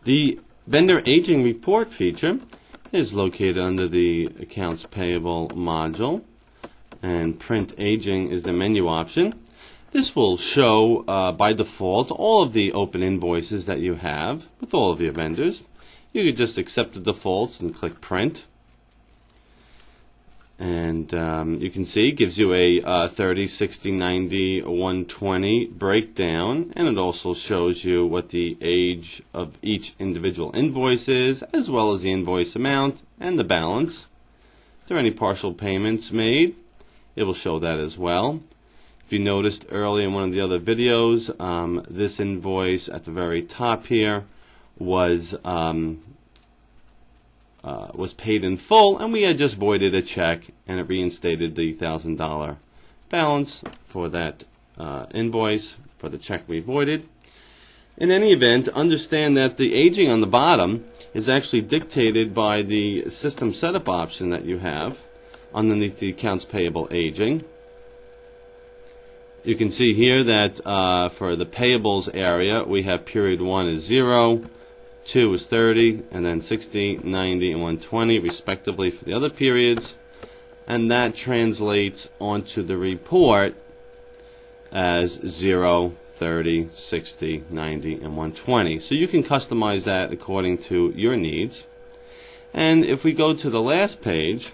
The vendor aging report feature is located under the accounts payable module, and print aging is the menu option. This will show by default all of the open invoices that you have with all of your vendors. You could just accept the defaults and click print. And you can see it gives you a 30, 60, 90, 120 breakdown, and it also shows you what the age of each individual invoice is, as well as the invoice amount and the balance. If there are any partial payments made, it will show that as well. If you noticed earlier in one of the other videos, this invoice at the very top here was paid in full, and we had just voided a check, and it reinstated the $1,000 balance for that invoice for the check we voided. In any event, understand that the aging on the bottom is actually dictated by the system setup option that you have underneath the accounts payable aging. You can see here that for the payables area, we have period 1 is 0, 2 is 30, and then 60, 90, and 120 respectively for the other periods, and that translates onto the report as 0, 30, 60, 90, and 120. So you can customize that according to your needs. And if we go to the last page,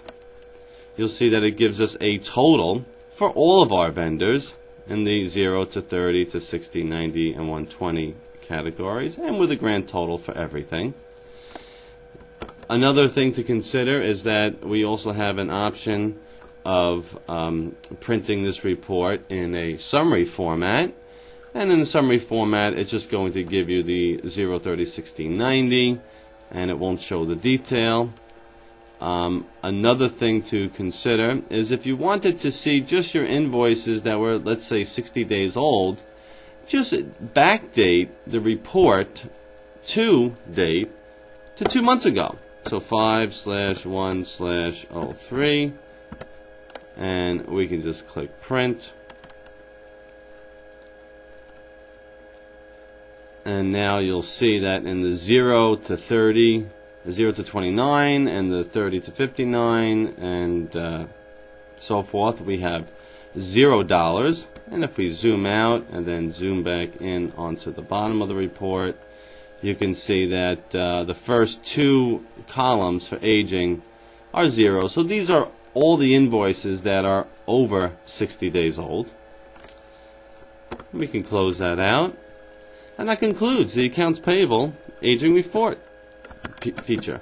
you'll see that it gives us a total for all of our vendors in the 0 to 30 to 60, 90, and 120 categories, and with a grand total for everything. Another thing to consider is that we also have an option of printing this report in a summary format, and in the summary format it's just going to give you the 0, 30, 60, 90, and it won't show the detail. Another thing to consider is if you wanted to see just your invoices that were, let's say, 60 days old, just backdate the report to date to 2 months ago. So 5/1/03, and we can just click print. And now you'll see that in the 0 to 30, the 0 to 29, and the 30 to 59, and so forth, we have $0. And if we zoom out and then zoom back in onto the bottom of the report, you can see that the first 2 columns for aging are 0. So these are all the invoices that are over 60 days old. We can close that out. And that concludes the accounts payable aging report feature.